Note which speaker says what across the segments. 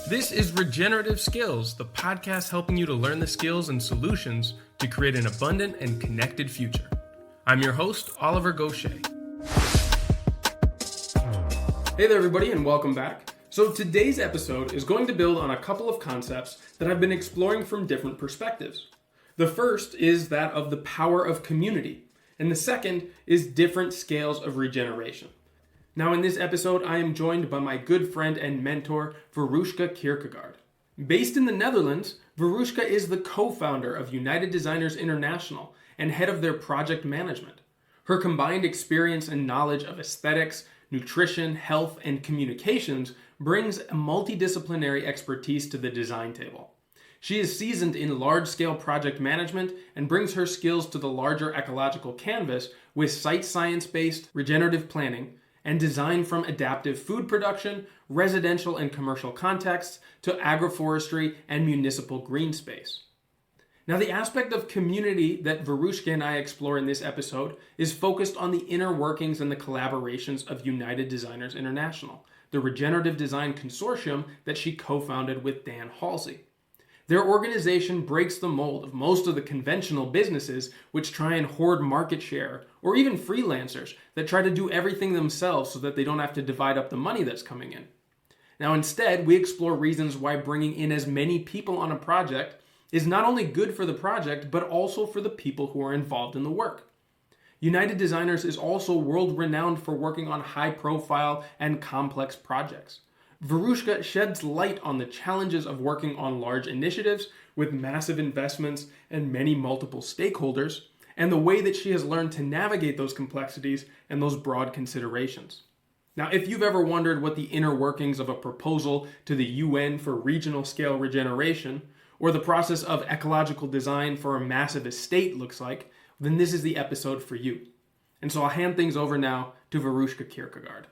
Speaker 1: This is Regenerative Skills, the podcast helping you to learn the skills and solutions to create an abundant and connected future. I'm your host, Oliver Gaucher. Hey there, everybody, and welcome back. So today's episode is going to build on a couple of concepts that I've been exploring from different perspectives. The first is that of the power of community, and the second is different scales of regeneration. Now in this episode, I am joined by my good friend and mentor, Weruschca Kirkegaard. Based in the Netherlands, Weruschca is the co-founder of United Designers International and head of their project management. Her combined experience and knowledge of aesthetics, nutrition, health, and communications brings a multidisciplinary expertise to the design table. She is seasoned in large-scale project management and brings her skills to the larger ecological canvas with site science-based regenerative planning and design from adaptive food production, residential and commercial contexts, to agroforestry and municipal green space. Now, the aspect of community that Weruschca and I explore in this episode is focused on the inner workings and the collaborations of United Designers International, the regenerative design consortium that she co-founded with Dan Halsey. Their organization breaks the mold of most of the conventional businesses which try and hoard market share, or even freelancers that try to do everything themselves so that they don't have to divide up the money that's coming in. Now instead, we explore reasons why bringing in as many people on a project is not only good for the project, but also for the people who are involved in the work. United Designers is also world-renowned for working on high-profile and complex projects. Weruschca sheds light on the challenges of working on large initiatives with massive investments and many multiple stakeholders, and the way that she has learned to navigate those complexities and those broad considerations. Now, if you've ever wondered what the inner workings of a proposal to the UN for regional scale regeneration, or the process of ecological design for a massive estate looks like, then this is the episode for you. And so I'll hand things over now to Weruschca Kirkegaard.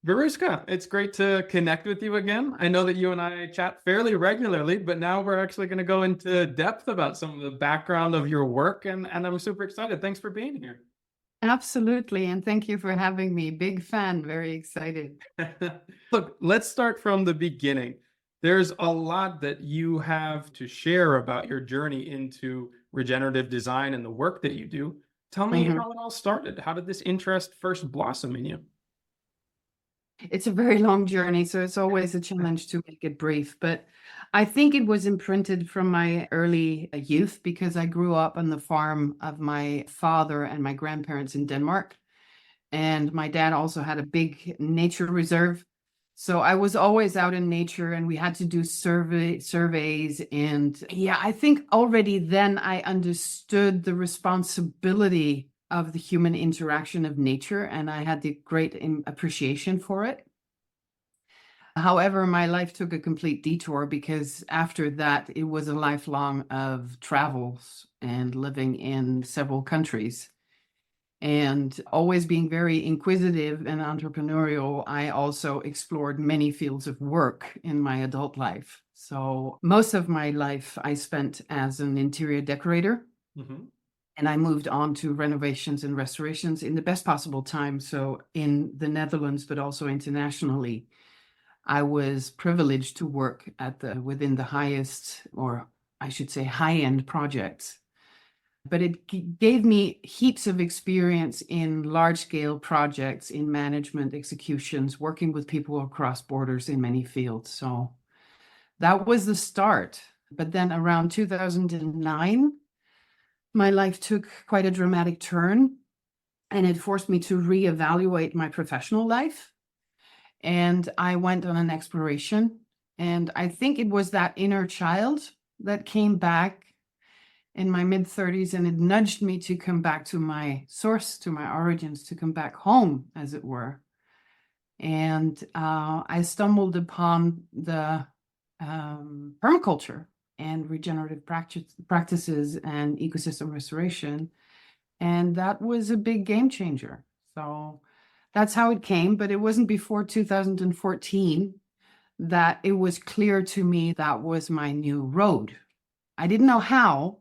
Speaker 1: Weruschca, it's great to connect with you again. I know that you and I chat fairly regularly, but now we're actually going to go into depth about some of the background of your work, and I'm super excited. Thanks for being here.
Speaker 2: Absolutely, and thank you for having me. Big fan, very excited.
Speaker 1: Look, let's start from the beginning. There's a lot that you have to share about your journey into regenerative design and the work that you do. Tell me how it all started. How did this interest first blossom in you?
Speaker 2: It's a very long journey, so it's always a challenge to make it brief. But I think it was imprinted from my early youth because I grew up on the farm of my father and my grandparents in Denmark. And my dad also had a big nature reserve. So I was always out in nature and we had to do surveys. And yeah, I think already then I understood the responsibility of the human interaction of nature, and I had the great appreciation for it. However, my life took a complete detour because after that, it was a lifelong of travels and living in several countries. And always being very inquisitive and entrepreneurial, I also explored many fields of work in my adult life. So most of my life I spent as an interior decorator. And I moved on to renovations and restorations in the best possible time. So in the Netherlands, but also internationally, I was privileged to work within the highest, or I should say high-end projects. But it gave me heaps of experience in large-scale projects, in management executions, working with people across borders in many fields. So that was the start. But then around 2009, my life took quite a dramatic turn, and it forced me to reevaluate my professional life. And I went on an exploration, and I think it was that inner child that came back in my mid-30s, and it nudged me to come back to my source, to my origins, to come back home, as it were. And I stumbled upon the permaculture and regenerative practices and ecosystem restoration. And that was a big game changer. So that's how it came. But it wasn't before 2014 that it was clear to me that was my new road. I didn't know how,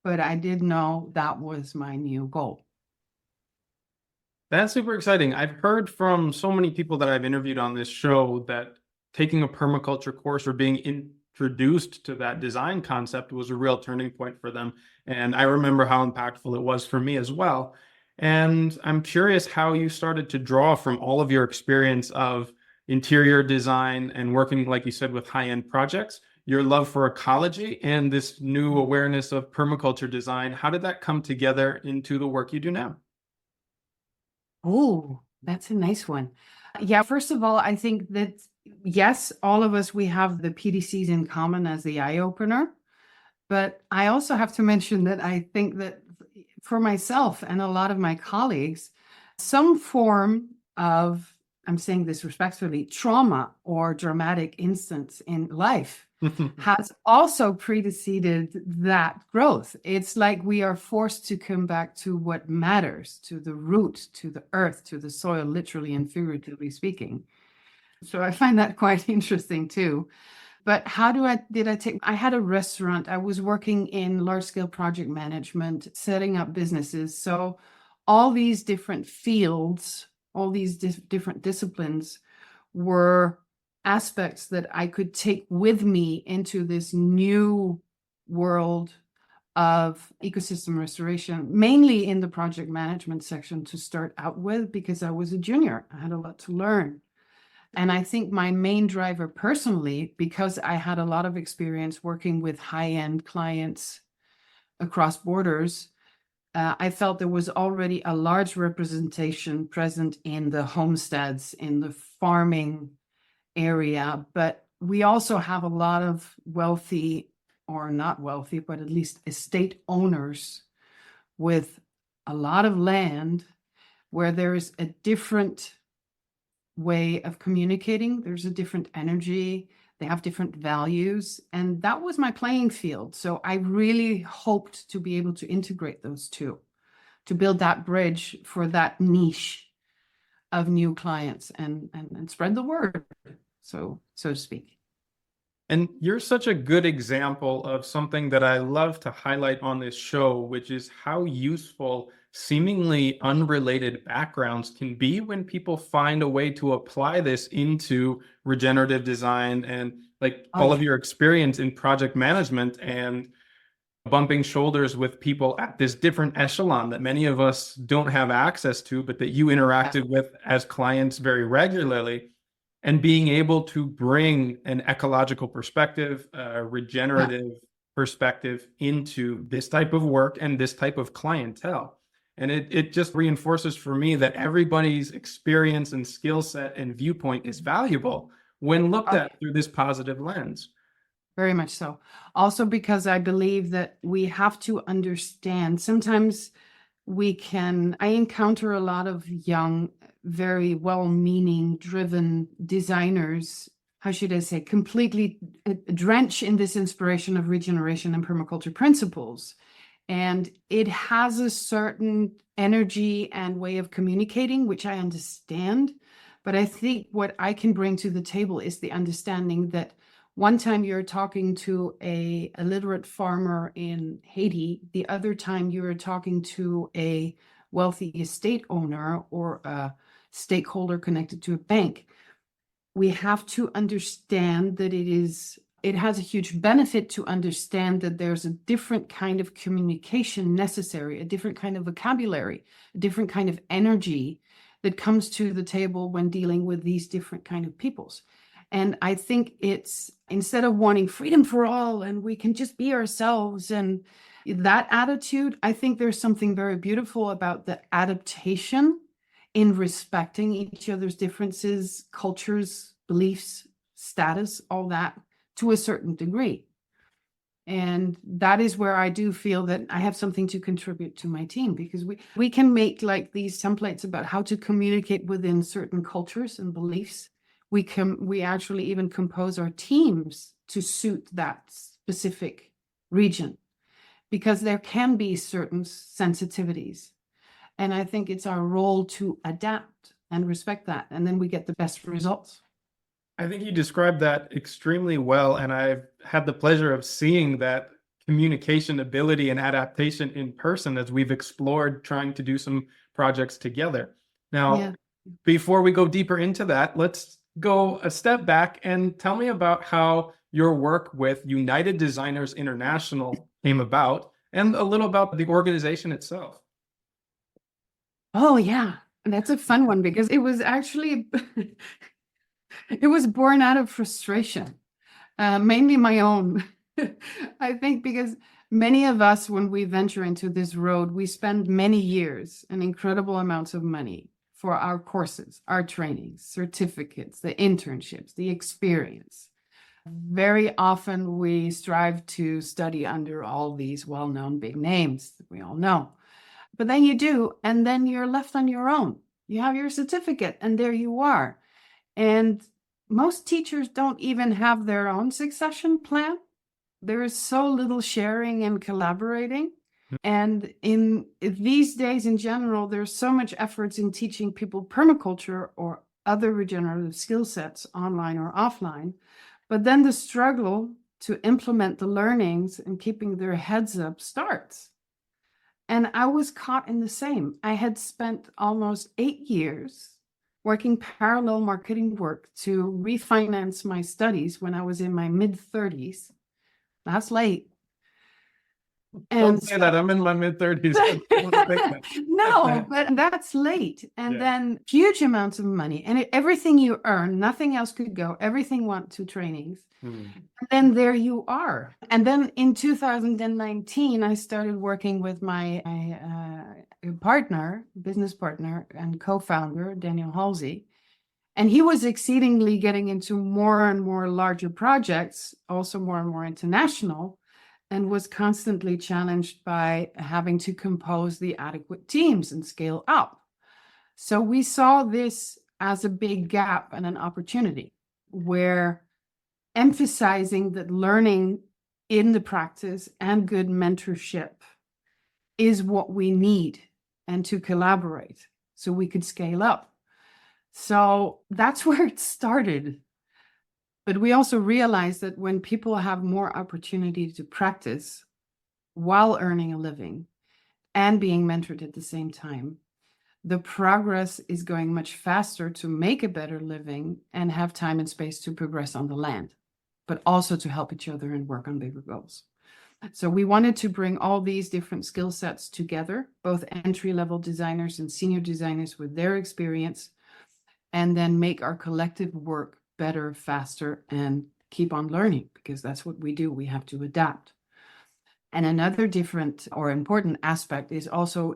Speaker 2: but I did know that was my new goal.
Speaker 1: That's super exciting. I've heard from so many people that I've interviewed on this show that taking a permaculture course or being introduced to that design concept was a real turning point for them. And I remember how impactful it was for me as well. And I'm curious how you started to draw from all of your experience of interior design and working, like you said, with high-end projects, your love for ecology and this new awareness of permaculture design. How did that come together into the work you do now?
Speaker 2: Oh, that's a nice one. Yeah, first of all, I think that yes, all of us, we have the PDCs in common as the eye opener. But I also have to mention that I think that for myself and a lot of my colleagues, some form of, I'm saying this respectfully, trauma or dramatic instance in life has also preceded that growth. It's like we are forced to come back to what matters, to the root, to the earth, to the soil, literally and figuratively speaking. So I find that quite interesting too. But I had a restaurant. I was working in large scale project management, setting up businesses. So all these different fields, all these different disciplines were aspects that I could take with me into this new world of ecosystem restoration, mainly in the project management section to start out with, because I was a junior. I had a lot to learn. And I think my main driver personally, because I had a lot of experience working with high-end clients across borders, I felt there was already a large representation present in the homesteads, in the farming area. But we also have a lot of wealthy, or not wealthy, but at least estate owners with a lot of land where there's a different way of communicating. There's a different energy. They have different values. And that was my playing field. So I really hoped to be able to integrate those two, to build that bridge for that niche of new clients and spread the word, so to speak.
Speaker 1: And you're such a good example of something that I love to highlight on this show, which is how useful seemingly unrelated backgrounds can be when people find a way to apply this into regenerative design and like all of your experience in project management and bumping shoulders with people at this different echelon that many of us don't have access to, but that you interacted with as clients very regularly. And being able to bring an ecological perspective, a regenerative perspective into this type of work and this type of clientele. And it just reinforces for me that everybody's experience and skill set and viewpoint is valuable when looked at through this positive lens.
Speaker 2: Very much so. Also, because I believe that we have to understand, sometimes I encounter a lot of young, very well-meaning, driven designers, how should I say, completely drenched in this inspiration of regeneration and permaculture principles. And it has a certain energy and way of communicating, which I understand. But I think what I can bring to the table is the understanding that one time you're talking to a literate farmer in Haiti, the other time you're talking to a wealthy estate owner or a stakeholder connected to a bank. We have to understand that it has a huge benefit to understand that there's a different kind of communication necessary, a different kind of vocabulary, a different kind of energy that comes to the table when dealing with these different kind of peoples. And I think it's, instead of wanting freedom for all and we can just be ourselves and that attitude, I think there's something very beautiful about the adaptation in respecting each other's differences, cultures, beliefs, status, all that to a certain degree. And that is where I do feel that I have something to contribute to my team, because we can make like these templates about how to communicate within certain cultures and beliefs. We actually even compose our teams to suit that specific region, because there can be certain sensitivities. And I think it's our role to adapt and respect that. And then we get the best results.
Speaker 1: I think you described that extremely well. And I've had the pleasure of seeing that communication ability and adaptation in person as we've explored trying to do some projects together. Now, before we go deeper into that, let's go a step back and tell me about how your work with United Designers International came about and a little about the organization itself.
Speaker 2: Oh, yeah. That's a fun one because it was actually it was born out of frustration, mainly my own. I think because many of us, when we venture into this road, we spend many years and incredible amounts of money for our courses, our trainings, certificates, the internships, the experience. Very often we strive to study under all these well-known big names that we all know. But then you do, and then you're left on your own. You have your certificate, and there you are. And most teachers don't even have their own succession plan. There is so little sharing and collaborating. And in these days in general, there's so much efforts in teaching people permaculture or other regenerative skill sets online or offline. But then the struggle to implement the learnings and keeping their heads up starts. And I was caught in the same. I had spent almost 8 years working parallel marketing work to refinance my studies when I was in my mid-30s. That's late.
Speaker 1: Don't say that. I'm in my mid-30s.
Speaker 2: No, but that's late. And then huge amounts of money. And everything you earn, nothing else could go. Everything went to trainings. And then there you are. And then in 2019, I started working with my partner, business partner, and co-founder, Daniel Halsey. And he was exceedingly getting into more and more larger projects, also more and more international, and was constantly challenged by having to compose the adequate teams and scale up. So we saw this as a big gap and an opportunity where emphasizing that learning in the practice and good mentorship is what we need, and to collaborate so we could scale up. So that's where it started. But we also realized that when people have more opportunity to practice while earning a living and being mentored at the same time, the progress is going much faster to make a better living and have time and space to progress on the land, but also to help each other and work on bigger goals. So we wanted to bring all these different skill sets together, both entry-level designers and senior designers with their experience, and then make our collective work better, faster, and keep on learning, because that's what we do. We have to adapt. And another different or important aspect is also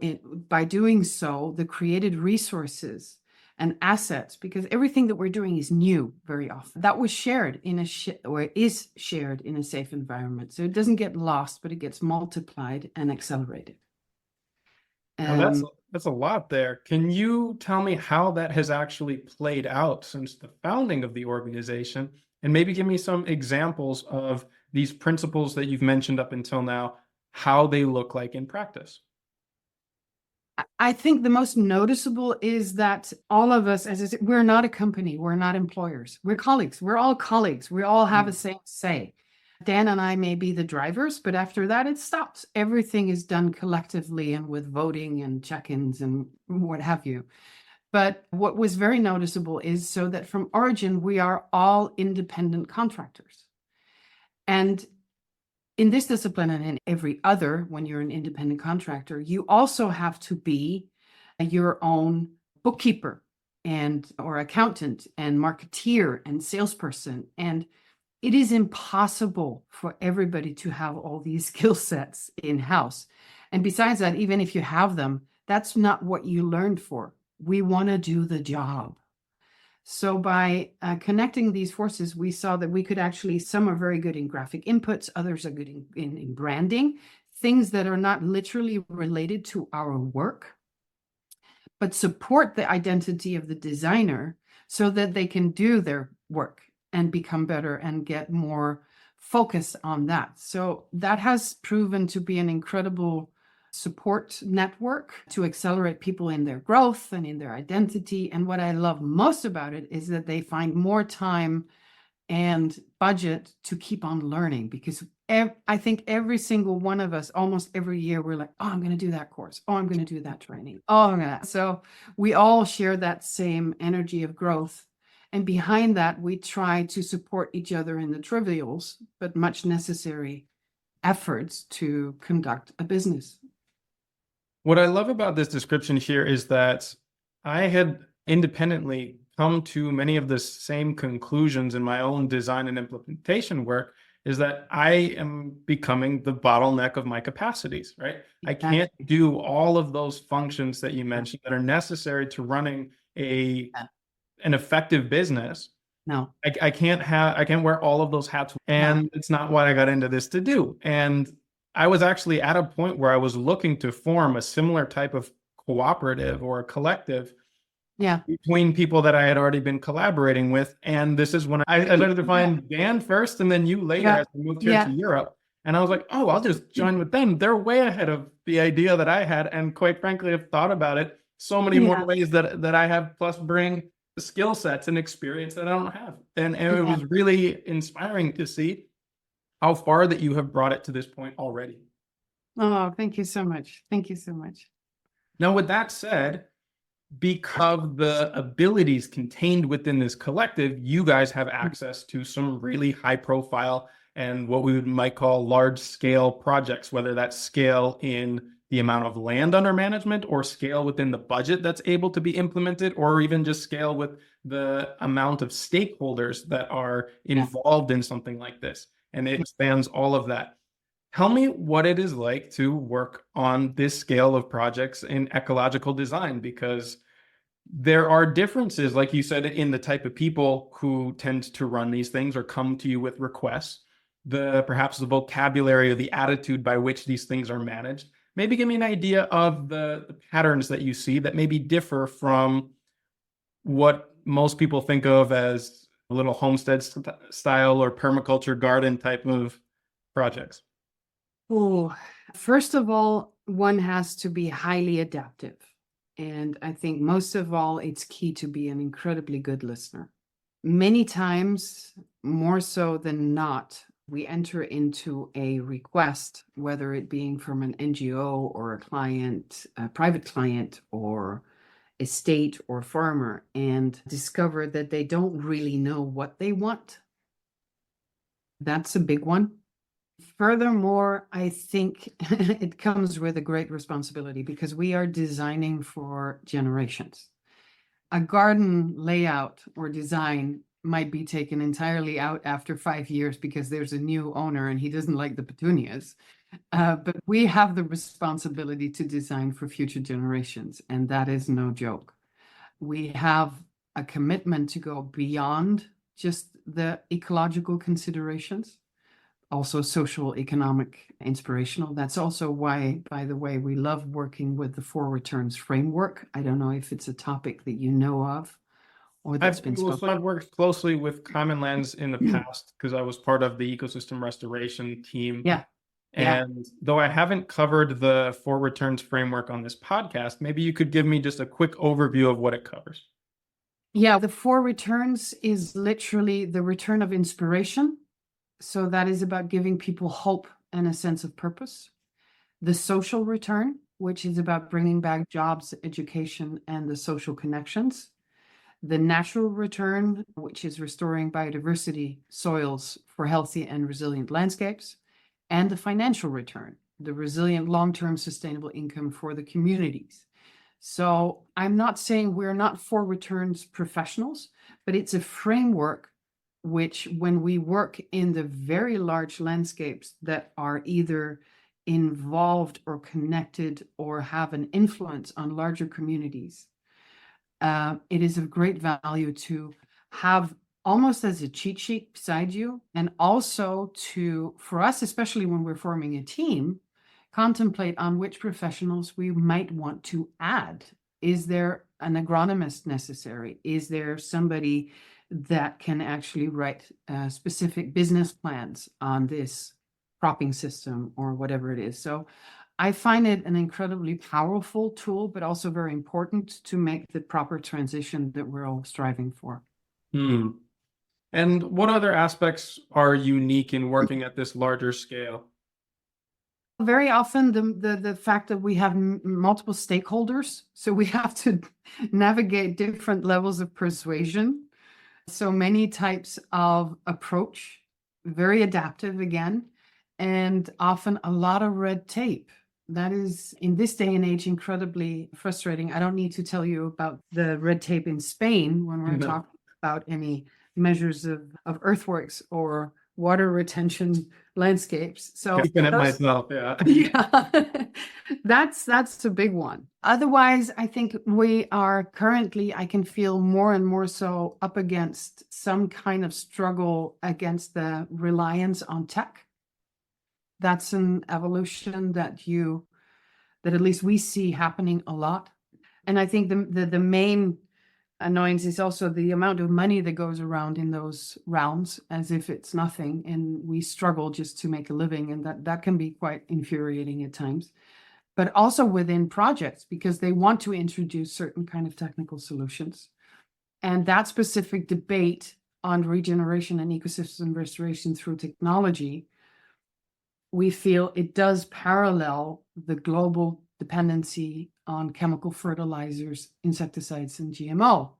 Speaker 2: by doing so, the created resources and assets, because everything that we're doing is new very often. That was shared in or is shared in a safe environment. So it doesn't get lost, but it gets multiplied and accelerated.
Speaker 1: That's a lot there. Can you tell me how that has actually played out since the founding of the organization? And maybe give me some examples of these principles that you've mentioned up until now, how they look like in practice.
Speaker 2: I think the most noticeable is that all of us, as I said, we're not a company, we're not employers, we're colleagues, we're all colleagues, we all have the same say. Dan and I may be the drivers, but after that it stops. Everything is done collectively and with voting and check-ins and what have you. But what was very noticeable is so that from origin, we are all independent contractors. And in this discipline and in every other, when you're an independent contractor, you also have to be your own bookkeeper and or accountant and marketeer and salesperson. And it is impossible for everybody to have all these skill sets in-house. And besides that, even if you have them, that's not what you learned for. We want to do the job. So by connecting these forces, we saw that we could actually, some are very good in graphic inputs, others are good in branding, things that are not literally related to our work, but support the identity of the designer so that they can do their work and become better and get more focused on that. So that has proven to be an incredible support network to accelerate people in their growth and in their identity. And what I love most about it is that they find more time and budget to keep on learning, because I think every single one of us, almost every year, we're like, oh, I'm going to do that course. Oh, I'm going to do that training. Oh, I'm going to. So we all share that same energy of growth. And behind that, we try to support each other in the trivials, but much necessary efforts to conduct a business.
Speaker 1: What I love about this description here is that I had independently come to many of the same conclusions in my own design and implementation work, is that I am becoming the bottleneck of my capacities, right? I can't do all of those functions that you mentioned that are necessary to running an effective business.
Speaker 2: No.
Speaker 1: I can't wear all of those hats, and it's not what I got into this to do. And I was actually at a point where I was looking to form a similar type of cooperative or a collective between people that I had already been collaborating with. And this is when I started to find Dan first and then you later as we moved here to Europe. And I was like, oh, I'll just join with them. They're way ahead of the idea that I had. And quite frankly, I've thought about it so many more ways that I have, plus bring skill sets and experience that I don't have. And it was really inspiring to see how far that you have brought it to this point already.
Speaker 2: Oh, thank you so much. Thank you so much.
Speaker 1: Now, with that said, because of the abilities contained within this collective, you guys have access to some really high profile and what we might call large scale projects, whether that's scale in the amount of land under management or scale within the budget that's able to be implemented, or even just scale with the amount of stakeholders that are involved in something like this. And it spans all of that. Tell me what it is like to work on this scale of projects in ecological design, because there are differences, like you said, in the type of people who tend to run these things or come to you with requests, perhaps the vocabulary or the attitude by which these things are managed. Maybe give me an idea of the patterns that you see that maybe differ from what most people think of as a little homestead style or permaculture garden type of projects.
Speaker 2: Oh, first of all, one has to be highly adaptive. And I think most of all, it's key to be an incredibly good listener. Many times, more so than not, we enter into a request, whether it being from an NGO or a client, a private client, or a state or farmer, and discover that they don't really know what they want. That's a big one. Furthermore, I think it comes with a great responsibility because we are designing for generations. A garden layout or design might be taken entirely out after 5 years because there's a new owner and he doesn't like the petunias. But we have the responsibility to design for future generations, and that is no joke. We have a commitment to go beyond just the ecological considerations, also social, economic, inspirational. That's also why, by the way, we love working with the 4 returns framework. I don't know if it's a topic that you know of or that's been spoken.
Speaker 1: I've worked closely with Common Lands in the past because I was part of the ecosystem restoration team. And though I haven't covered the 4 returns framework on this podcast, maybe you could give me just a quick overview of what it covers.
Speaker 2: Yeah, the 4 returns is literally the return of inspiration. So that is about giving people hope and a sense of purpose. The social return, which is about bringing back jobs, education, and the social connections. The natural return, which is restoring biodiversity, soils for healthy and resilient landscapes. And the financial return, the resilient long-term sustainable income for the communities. So I'm not saying we're not 4 returns professionals, but it's a framework which, when we work in the very large landscapes that are either involved or connected or have an influence on larger communities, it is of great value to have almost as a cheat sheet beside you, and also to, for us, especially when we're forming a team, contemplate on which professionals we might want to add. Is there an agronomist necessary? Is there somebody that can actually write specific business plans on this cropping system or whatever it is? So I find it an incredibly powerful tool, but also very important to make the proper transition that we're all striving for.
Speaker 1: And what other aspects are unique in working at this larger scale?
Speaker 2: Very often the fact that we have multiple stakeholders, so we have to navigate different levels of persuasion. So many types of approach, very adaptive again, and often a lot of red tape. That is, in this day and age, incredibly frustrating. I don't need to tell you about the red tape in Spain when we're talking about any measures of earthworks or water retention landscapes. So
Speaker 1: keeping it myself, yeah.
Speaker 2: yeah, that's a big one. Otherwise, I think we are currently, I can feel more and more so up against some kind of struggle against the reliance on tech. That's an evolution that at least we see happening a lot. And I think the main annoyance is also the amount of money that goes around in those realms as if it's nothing, and we struggle just to make a living, and that can be quite infuriating at times. But also within projects, because they want to introduce certain kind of technical solutions. And that specific debate on regeneration and ecosystem restoration through technology, we feel it does parallel the global dependency on chemical fertilizers, insecticides, and GMO.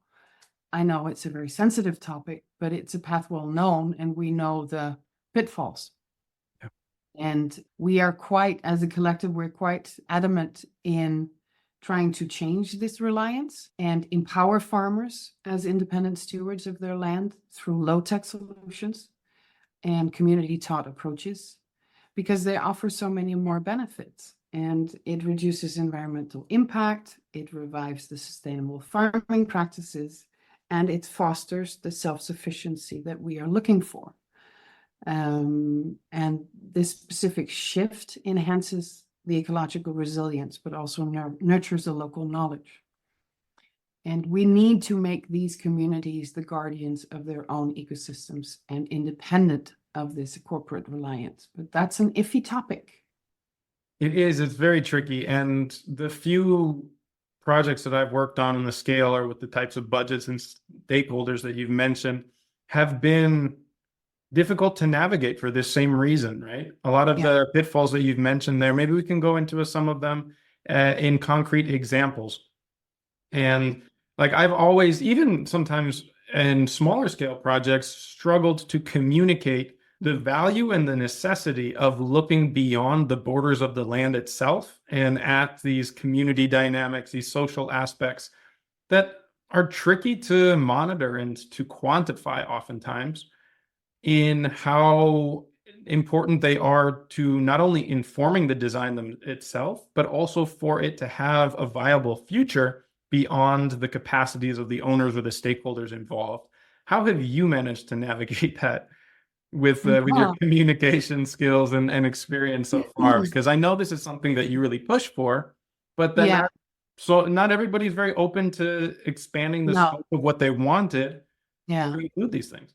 Speaker 2: I know it's a very sensitive topic, but it's a path well known, and we know the pitfalls. Yep. And we are as a collective, we're quite adamant in trying to change this reliance and empower farmers as independent stewards of their land through low-tech solutions and community-taught approaches, because they offer so many more benefits. And it reduces environmental impact, it revives the sustainable farming practices, and it fosters the self-sufficiency that we are looking for. And this specific shift enhances the ecological resilience, but also nurtures the local knowledge. And we need to make these communities the guardians of their own ecosystems and independent of this corporate reliance. But that's an iffy topic.
Speaker 1: It is. It's very tricky. And the few projects that I've worked on the scale or with the types of budgets and stakeholders that you've mentioned have been difficult to navigate for this same reason, right? A lot of the pitfalls that you've mentioned there, maybe we can go into some of them in concrete examples. And like I've always, even sometimes in smaller scale projects, struggled to communicate the value and the necessity of looking beyond the borders of the land itself and at these community dynamics, these social aspects that are tricky to monitor and to quantify oftentimes, in how important they are to not only informing the design itself, but also for it to have a viable future beyond the capacities of the owners or the stakeholders involved. How have you managed to navigate that with your communication skills and experience so far? Because I know this is something that you really push for, but then not everybody's very open to expanding the scope of what they wanted to include these things.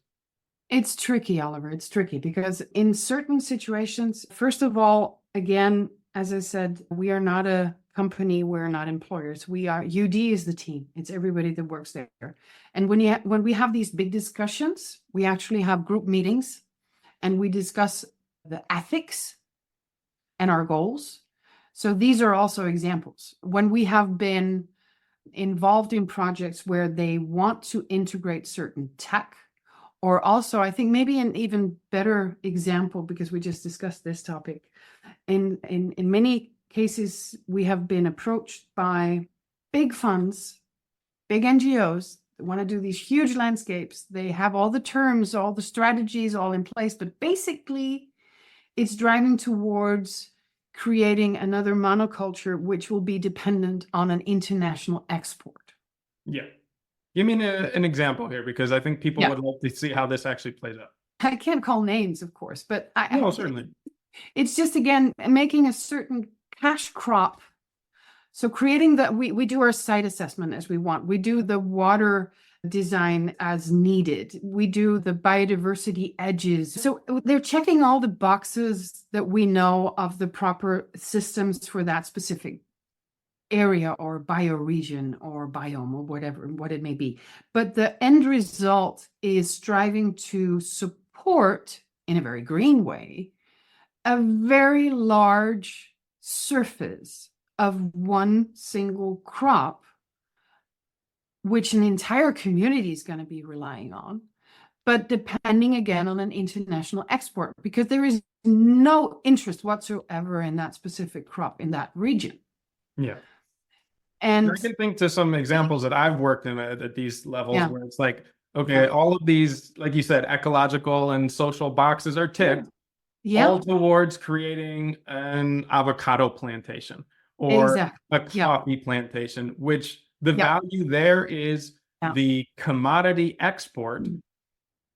Speaker 2: It's tricky, Oliver. It's tricky because in certain situations, first of all, again, as I said, we are not a company, we're not employers. UD is the team. It's everybody that works there. And when we have these big discussions, we actually have group meetings and we discuss the ethics and our goals. So these are also examples. When we have been involved in projects where they want to integrate certain tech, or also, I think maybe an even better example, because we just discussed this topic, in many cases, we have been approached by big funds, big NGOs that want to do these huge landscapes. They have all the terms, all the strategies all in place, but basically it's driving towards creating another monoculture, which will be dependent on an international export.
Speaker 1: Yeah. Give me an example here, because I think people would love to see how this actually plays out.
Speaker 2: I can't call names, of course, but
Speaker 1: certainly.
Speaker 2: It's just, again, making a certain cash crop. So creating we do our site assessment as we want. We do the water design as needed. We do the biodiversity edges. So they're checking all the boxes that we know of the proper systems for that specific area or bioregion or biome or what it may be. But the end result is striving to support, in a very green way, a very large surface of one single crop which an entire community is going to be relying on, but depending again on an international export, because there is no interest whatsoever in that specific crop in that region.
Speaker 1: Yeah.
Speaker 2: And
Speaker 1: I can think to some examples that I've worked in at these levels
Speaker 2: yeah,
Speaker 1: where it's like, okay, all of these, like you said, ecological and social boxes are ticked,
Speaker 2: yeah,
Speaker 1: all towards creating an avocado plantation or
Speaker 2: exactly.
Speaker 1: a
Speaker 2: Yeah,
Speaker 1: coffee plantation, which the
Speaker 2: yeah,
Speaker 1: value there is
Speaker 2: yeah,
Speaker 1: the commodity export,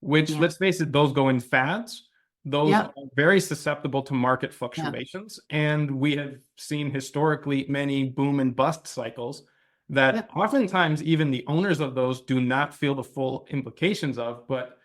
Speaker 1: which,
Speaker 2: yeah,
Speaker 1: let's face it, those go in fads. Those
Speaker 2: yeah,
Speaker 1: are very susceptible to market
Speaker 2: yeah,
Speaker 1: fluctuations. And we have seen historically many boom and bust cycles that
Speaker 2: yeah.
Speaker 1: oftentimes even the owners of those do not feel the full implications of. But,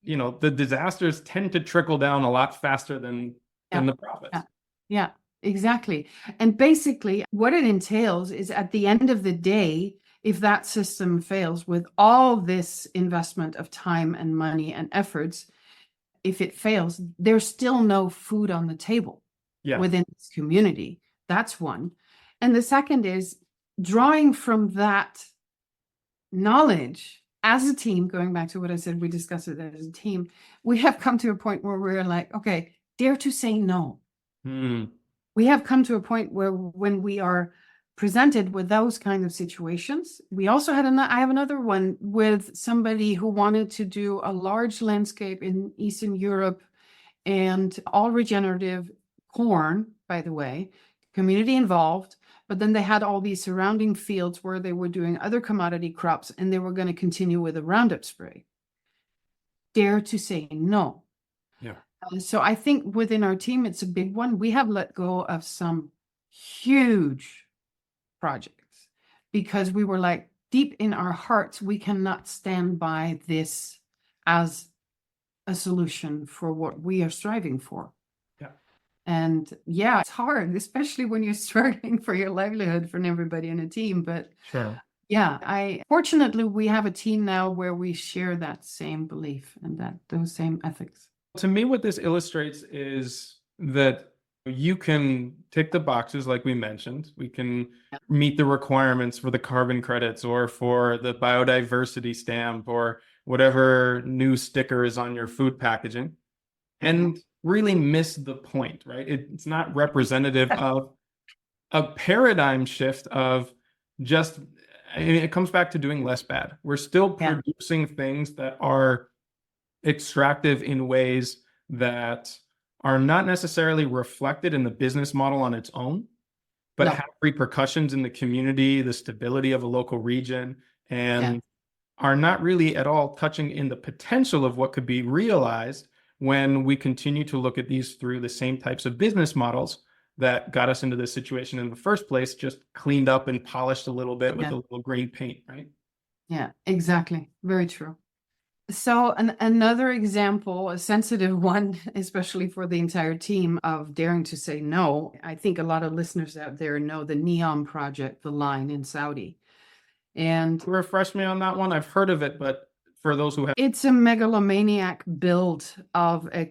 Speaker 1: you know, the disasters tend to trickle down a lot faster than
Speaker 2: Yeah,
Speaker 1: the profits.
Speaker 2: yeah, yeah, exactly. And basically, what it entails is at the end of the day, if that system fails with all this investment of time and money and efforts, if it fails, there's still no food on the table within this community. That's one. And the second is drawing from that knowledge as a team, going back to what I said, we discussed it as a team, we have come to a point where we're like, okay, dare to say no. We have come to a point where when we are presented with those kind of situations, we also had I have another one with somebody who wanted to do a large landscape in Eastern Europe and all regenerative corn, by the way, community involved. But then they had all these surrounding fields where they were doing other commodity crops and they were going to continue with a Roundup spray. Dare to say no.
Speaker 1: Yeah.
Speaker 2: So I think within our team, it's a big one. We have let go of some huge projects because we were like, deep in our hearts, we cannot stand by this as a solution for what we are striving for.
Speaker 1: Yeah.
Speaker 2: And yeah, it's hard, especially when you're struggling for your livelihood from everybody in a team. But
Speaker 1: Sure.
Speaker 2: yeah, fortunately, we have a team now where we share that same belief and those same ethics.
Speaker 1: To me, what this illustrates is that you can tick the boxes like we mentioned. We can meet the requirements for the carbon credits or for the biodiversity stamp or whatever new sticker is on your food packaging and really miss the point, right? It's not representative of a paradigm shift of just, it comes back to doing less bad. We're still producing things that are extractive in ways that are not necessarily reflected in the business model on its own, but have repercussions in the community, the stability of a local region, and are not really at all touching in the potential of what could be realized when we continue to look at these through the same types of business models that got us into this situation in the first place, just cleaned up and polished a little bit with a little green paint, right?
Speaker 2: Yeah, exactly. Very true. So another example, a sensitive one, especially for the entire team, of daring to say no. I think a lot of listeners out there know the NEOM project, the line in Saudi. And
Speaker 1: refresh me on that one. I've heard of it, but for those who have,
Speaker 2: it's a megalomaniac build of a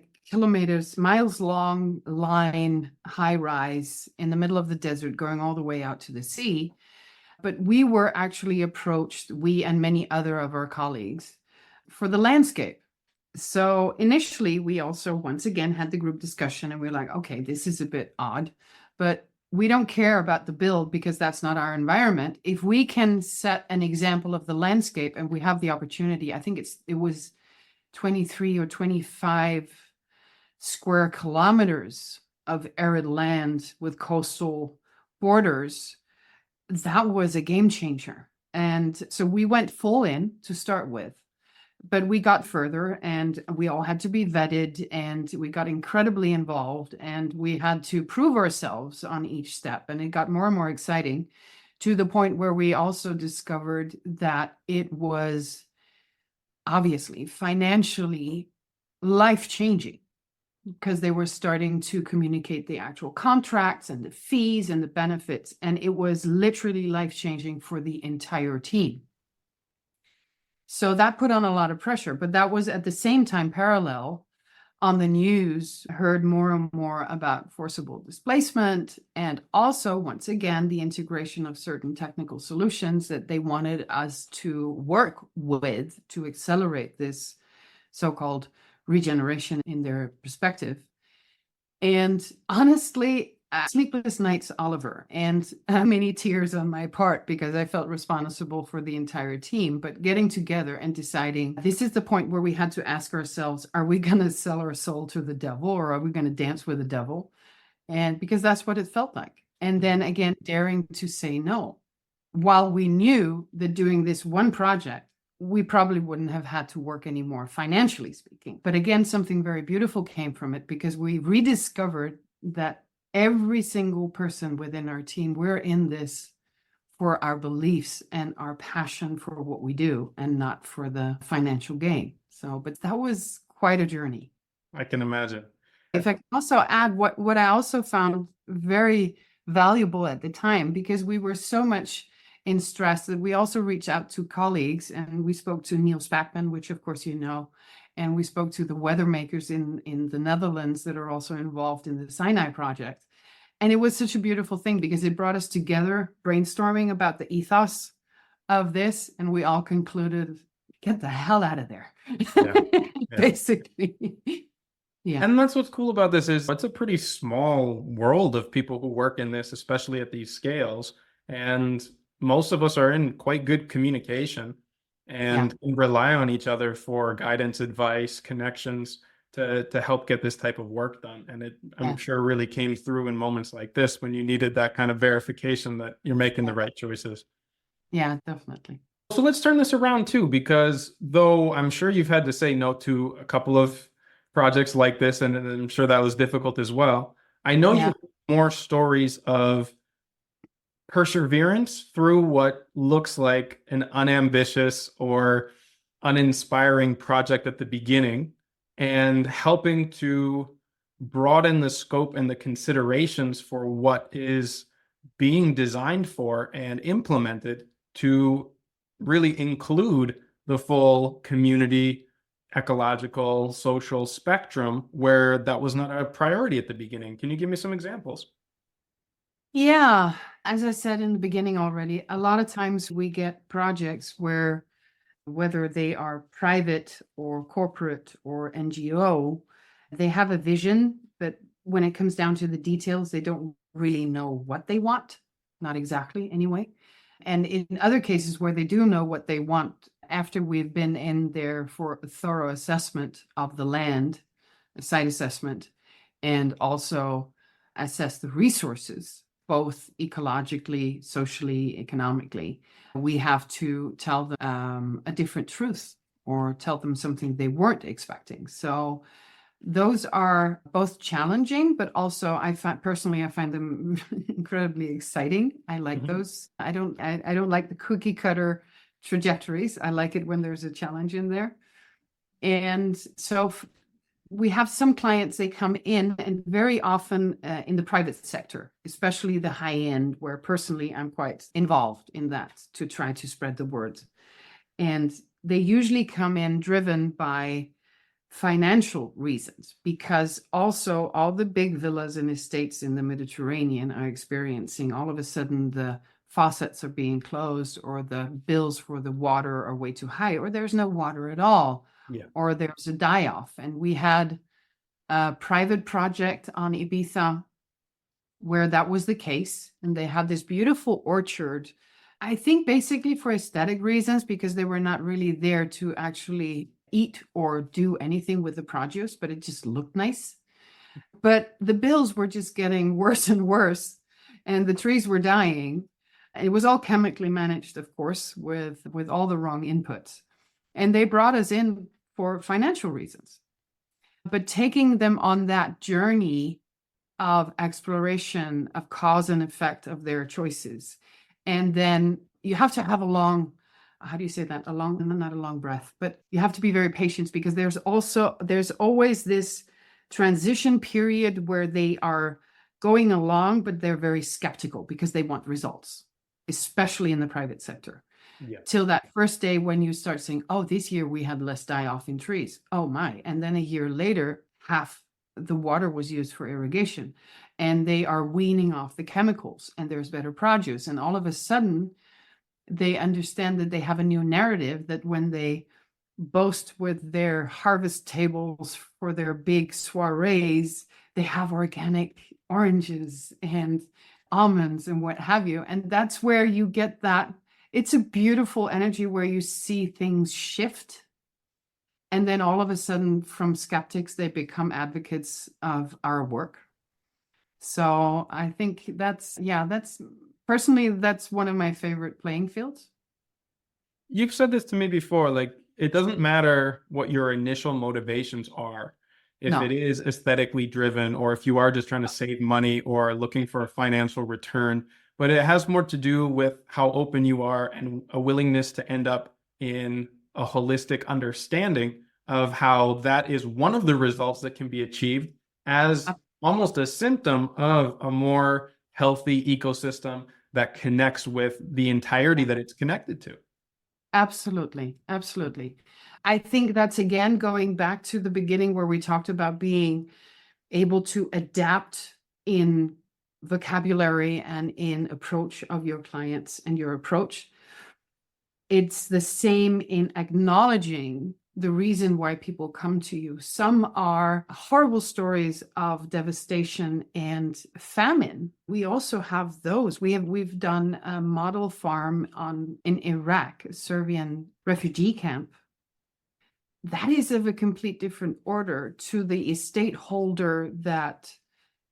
Speaker 2: miles long line, high rise in the middle of the desert, going all the way out to the sea. But we were actually approached, we and many other of our colleagues, for the landscape. So initially, we also, once again, had the group discussion and we're like, okay, this is a bit odd, but we don't care about the build because that's not our environment. If we can set an example of the landscape and we have the opportunity, I think it was 23 or 25 square kilometers of arid land with coastal borders, that was a game changer. And so we went full in to start with, but we got further and we all had to be vetted and we got incredibly involved and we had to prove ourselves on each step. And it got more and more exciting to the point where we also discovered that it was obviously financially life-changing because they were starting to communicate the actual contracts and the fees and the benefits. And it was literally life-changing for the entire team. So that put on a lot of pressure, but that was at the same time parallel on the news, heard more and more about forcible displacement, and also, once again, the integration of certain technical solutions that they wanted us to work with to accelerate this so-called regeneration in their perspective. And honestly, sleepless nights, Oliver, and many tears on my part because I felt responsible for the entire team. But getting together and deciding, this is the point where we had to ask ourselves, are we going to sell our soul to the devil, or are we going to dance with the devil? And because that's what it felt like. And then again, daring to say no. While we knew that doing this one project, we probably wouldn't have had to work anymore, financially speaking. But again, something very beautiful came from it because we rediscovered that every single person within our team, we're in this for our beliefs and our passion for what we do and not for the financial gain. So, but that was quite a journey.
Speaker 1: I can imagine.
Speaker 2: If I can also add what I also found very valuable at the time, because we were so much in stress that we also reached out to colleagues, and we spoke to Niels Spackman, which of course you know, and we spoke to the weather makers in the Netherlands that are also involved in the Sinai project. And it was such a beautiful thing because it brought us together brainstorming about the ethos of this, and we all concluded, get the hell out of there.
Speaker 1: Yeah.
Speaker 2: Basically. Yeah.
Speaker 1: And that's what's cool about this is it's a pretty small world of people who work in this, especially at these scales. And most of us are in quite good communication and can rely on each other for guidance, advice, connections to help get this type of work done. And I'm sure really came through in moments like this when you needed that kind of verification that you're making the right choices.
Speaker 2: Yeah, definitely.
Speaker 1: So let's turn this around too, because though I'm sure you've had to say no to a couple of projects like this, and I'm sure that was difficult as well, I know you have more stories of perseverance through what looks like an unambitious or uninspiring project at the beginning, and helping to broaden the scope and the considerations for what is being designed for and implemented to really include the full community, ecological, social spectrum where that was not a priority at the beginning. Can you give me some examples?
Speaker 2: Yeah, as I said in the beginning already, a lot of times we get projects where, whether they are private or corporate or NGO, they have a vision, but when it comes down to the details, they don't really know what they want, not exactly anyway. And in other cases where they do know what they want, after we've been in there for a thorough assessment of the land, a site assessment, and also assess the resources, both ecologically, socially, economically, we have to tell them a different truth or tell them something they weren't expecting. So those are both challenging, but also I find them incredibly exciting. I like those. I don't like the cookie cutter trajectories. I like it when there's a challenge in there. And so we have some clients, they come in, and very often in the private sector, especially the high end, where personally I'm quite involved in that to try to spread the word. And they usually come in driven by financial reasons, because also all the big villas and estates in the Mediterranean are experiencing all of a sudden the faucets are being closed, or the bills for the water are way too high, or there's no water at all, or there's a die-off. And we had a private project on Ibiza where that was the case, and they had this beautiful orchard, I think basically for aesthetic reasons, because they were not really there to actually eat or do anything with the produce, but it just looked nice. But the bills were just getting worse and worse, and the trees were dying. It was all chemically managed, of course, with all the wrong inputs. And they brought us in for financial reasons. But taking them on that journey of exploration of cause and effect of their choices. And then you have to have a long, how do you say that? Not a long breath, but you have to be very patient, because there's always this transition period where they are going along, but they're very skeptical because they want results, especially in the private sector. Till that first day when you start saying, oh, this year we had less die-off in trees. Oh my. And then a year later, half the water was used for irrigation, and they are weaning off the chemicals, and there's better produce. And all of a sudden, they understand that they have a new narrative, that when they boast with their harvest tables for their big soirees, they have organic oranges and almonds and what have you. And that's where you get that. It's a beautiful energy where you see things shift. And then all of a sudden, from skeptics, they become advocates of our work. So I think that's personally, that's one of my favorite playing fields.
Speaker 1: You've said this to me before, like, it doesn't matter what your initial motivations are, if
Speaker 2: No.
Speaker 1: it is aesthetically driven, or if you are just trying to save money or looking for a financial return, but it has more to do with how open you are and a willingness to end up in a holistic understanding of how that is one of the results that can be achieved as almost a symptom of a more healthy ecosystem that connects with the entirety that it's connected to.
Speaker 2: Absolutely. Absolutely. I think that's, again, going back to the beginning where we talked about being able to adapt in vocabulary and in approach of your clients and your approach. It's the same in acknowledging the reason why people come to you. Some are horrible stories of devastation and famine. We also have those. We've done a model farm in Iraq, a Serbian refugee camp. That is of a complete different order to the estate holder that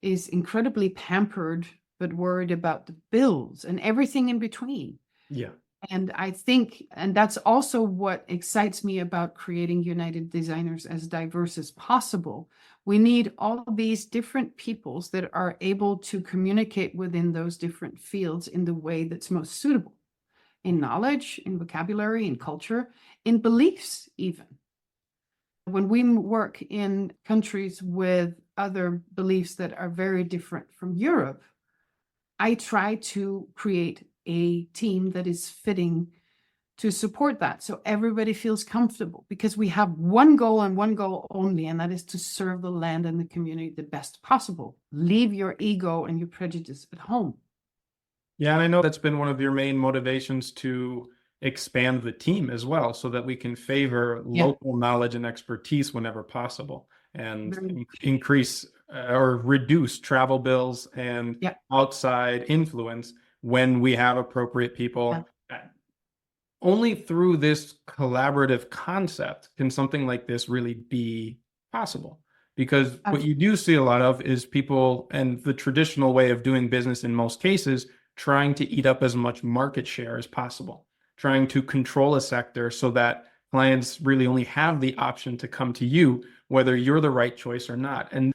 Speaker 2: is incredibly pampered but worried about the bills and everything in between.
Speaker 1: Yeah.
Speaker 2: And I think, and that's also what excites me about creating United Designers as diverse as possible. We need all of these different peoples that are able to communicate within those different fields in the way that's most suitable, in knowledge, in vocabulary, in culture, in beliefs even. When we work in countries with other beliefs that are very different from Europe, I try to create a team that is fitting to support that, so everybody feels comfortable, because we have one goal and one goal only, and that is to serve the land and the community the best possible. Leave your ego and your prejudice at home.
Speaker 1: Yeah, and I know that's been one of your main motivations to expand the team as well, so that we can favor local knowledge and expertise whenever possible, and increase or reduce travel bills and outside influence when we have appropriate people. Only through this collaborative concept can something like this really be possible. Because what you do see a lot of is people, and the traditional way of doing business in most cases, trying to eat up as much market share as possible, trying to control a sector so that clients really only have the option to come to you, whether you're the right choice or not. And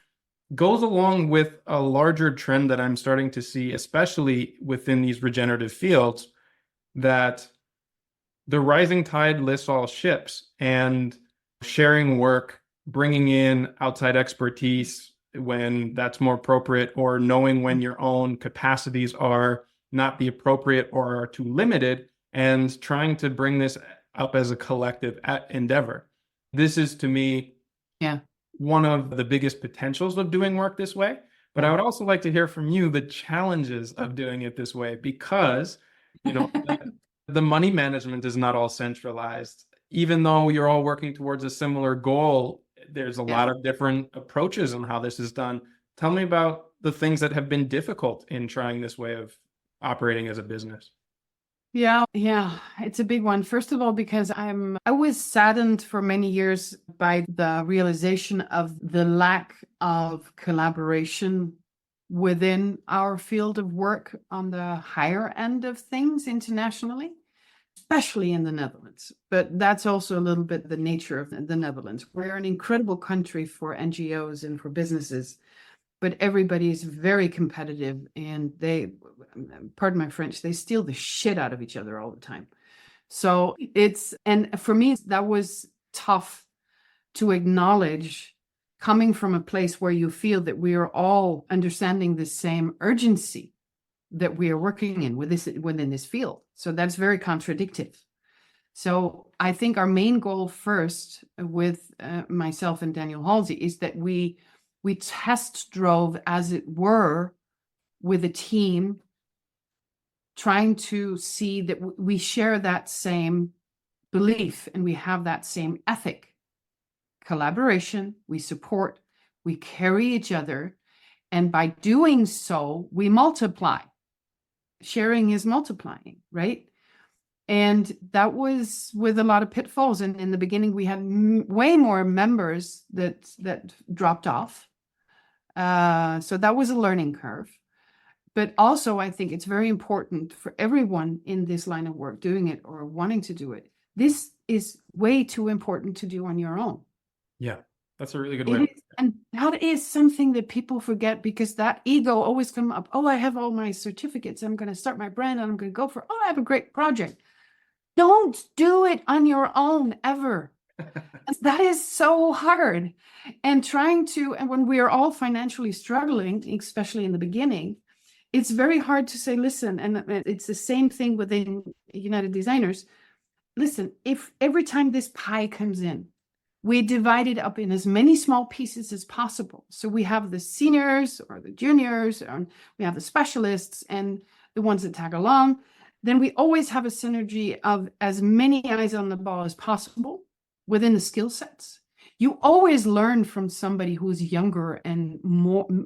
Speaker 1: goes along with a larger trend that I'm starting to see, especially within these regenerative fields, that the rising tide lifts all ships, and sharing work, bringing in outside expertise when that's more appropriate, or knowing when your own capacities are not the appropriate or are too limited, and trying to bring this up as a collective endeavor. This is, to me, one of the biggest potentials of doing work this way. But I would also like to hear from you the challenges of doing it this way, because, you know, the money management is not all centralized. Even though you're all working towards a similar goal, there's a lot of different approaches on how this is done. Tell me about the things that have been difficult in trying this way of operating as a business.
Speaker 2: Yeah, it's a big one. First of all, because I was saddened for many years by the realization of the lack of collaboration within our field of work on the higher end of things internationally, especially in the Netherlands. But that's also a little bit the nature of the Netherlands. We're an incredible country for NGOs and for businesses, but everybody is very competitive, and they, pardon my French, they steal the shit out of each other all the time. So and for me, that was tough to acknowledge, coming from a place where you feel that we are all understanding the same urgency that we are working in within this field. So that's very contradictory. So I think our main goal first with myself and Daniel Halsey is that we test drove, as it were, with a team, trying to see that we share that same belief and we have that same ethic. Collaboration, we support, we carry each other, and by doing so, we multiply. Sharing is multiplying, right? And that was with a lot of pitfalls. And in the beginning, we had way more members that dropped off. So that was a learning curve. But also, I think it's very important for everyone in this line of work doing it or wanting to do it. This is way too important to do on your own.
Speaker 1: Yeah, that's a really good way.
Speaker 2: And that is something that people forget, because that ego always comes up. Oh, I have all my certificates. I'm going to start my brand and I'm going to go for, oh, I have a great project. Don't do it on your own ever. That is so hard. And when we are all financially struggling, especially in the beginning, it's very hard to say, listen, and it's the same thing within United Designers. Listen, if every time this pie comes in, we divide it up in as many small pieces as possible. So we have the seniors or the juniors, and we have the specialists and the ones that tag along. Then we always have a synergy of as many eyes on the ball as possible within the skill sets. You always learn from somebody who's younger and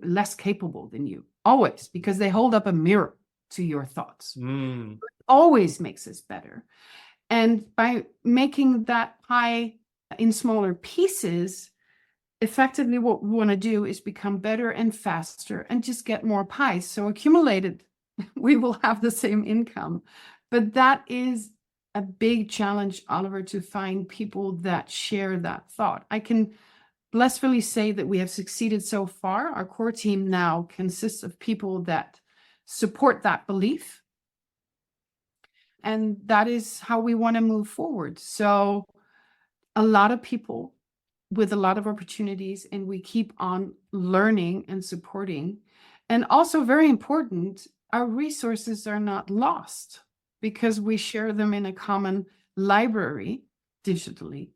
Speaker 2: less capable than you, always, because they hold up a mirror to your thoughts. It always makes us better. And by making that pie in smaller pieces, effectively what we want to do is become better and faster and just get more pies. So accumulated, we will have the same income. But that is a big challenge, Oliver, to find people that share that thought. I can blissfully say that we have succeeded so far. Our core team now consists of people that support that belief. And that is how we want to move forward. So a lot of people with a lot of opportunities, and we keep on learning and supporting. And also very important, our resources are not lost because we share them in a common library digitally.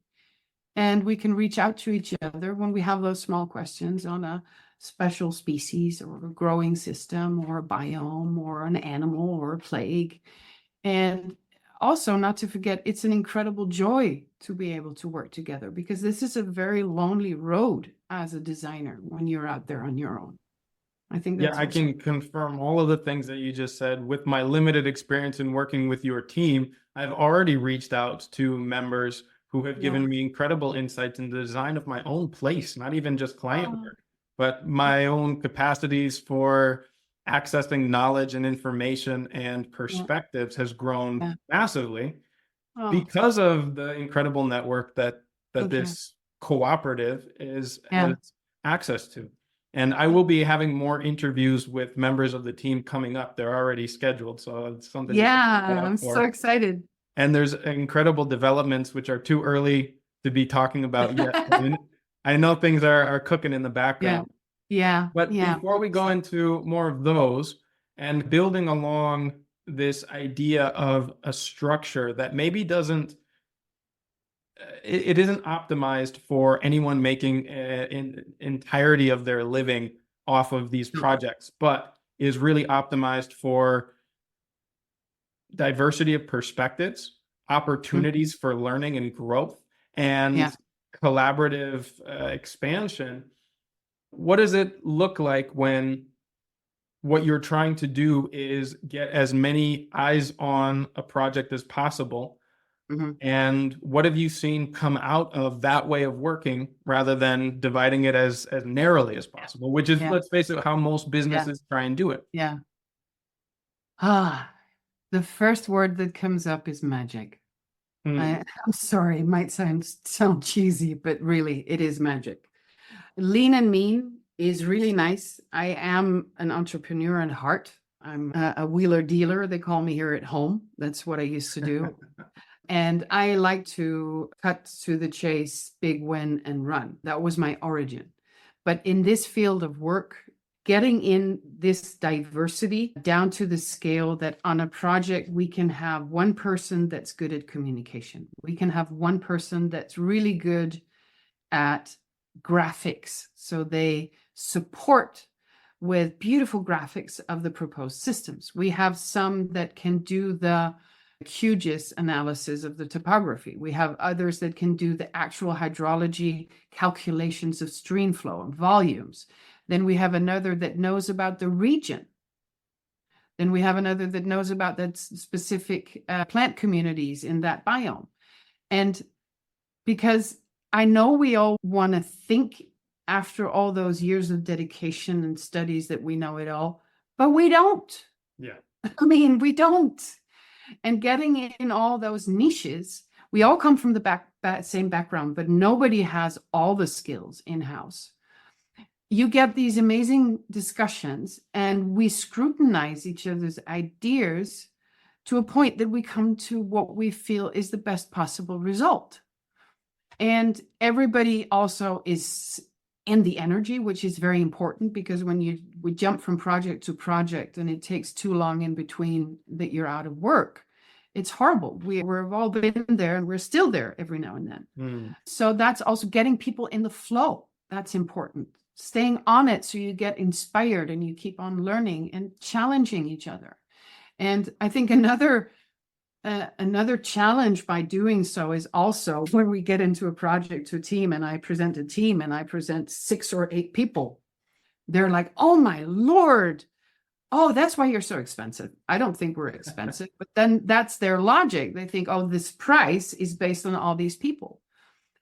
Speaker 2: And we can reach out to each other when we have those small questions on a special species or a growing system or a biome or an animal or a plague. And also, not to forget, it's an incredible joy to be able to work together, because this is a very lonely road as a designer when you're out there on your own. I think that's
Speaker 1: I can confirm all of the things that you just said. With my limited experience in working with your team, I've already reached out to members who have given me incredible insights in the design of my own place, not even just client work, but my own capacities for accessing knowledge and information and perspectives has grown massively because of the incredible network that this cooperative has access to. And I will be having more interviews with members of the team coming up. They're already scheduled, so it's something.
Speaker 2: I'm so excited.
Speaker 1: And there's incredible developments which are too early to be talking about yet. I know things are cooking in the background. But before we go into more of those and building along this idea of a structure that maybe it isn't optimized for anyone making an entirety of their living off of these projects, but is really optimized for diversity of perspectives, opportunities for learning and growth, and collaborative expansion. What does it look like when what you're trying to do is get as many eyes on a project as possible? And what have you seen come out of that way of working rather than dividing it as narrowly as possible, which is, let's face it, how most businesses try and do it?
Speaker 2: The first word that comes up is magic. I'm sorry, it might sound cheesy, but really it is magic. Lean and mean is really nice. I am an entrepreneur at heart. I'm a wheeler dealer. They call me here at home. That's what I used to do. And I like to cut to the chase, big win and run. That was my origin. But in this field of work, getting in this diversity down to the scale that on a project, we can have one person that's good at communication. We can have one person that's really good at graphics. So they support with beautiful graphics of the proposed systems. We have some that can do the QGIS analysis of the topography. We have others that can do the actual hydrology calculations of stream flow and volumes. Then we have another that knows about the region. Then we have another that knows about that specific plant communities in that biome. And because I know we all want to think after all those years of dedication and studies that we know it all, but we don't.
Speaker 1: Yeah.
Speaker 2: I mean, we don't. And getting in all those niches, we all come from the same background, but nobody has all the skills in-house. You get these amazing discussions, and we scrutinize each other's ideas to a point that we come to what we feel is the best possible result. And everybody also is in the energy, which is very important, because when we jump from project to project and it takes too long in between that you're out of work, it's horrible. We've all been there, and we're still there every now and then. So that's also getting people in the flow. That's important. Staying on it so you get inspired and you keep on learning and challenging each other. And I think another challenge by doing so is also when we get into a project to a team, and I present a team and I present 6 or 8 people, they're like, oh my Lord, oh, that's why you're so expensive. I don't think we're expensive, but then that's their logic. They think, oh, this price is based on all these people.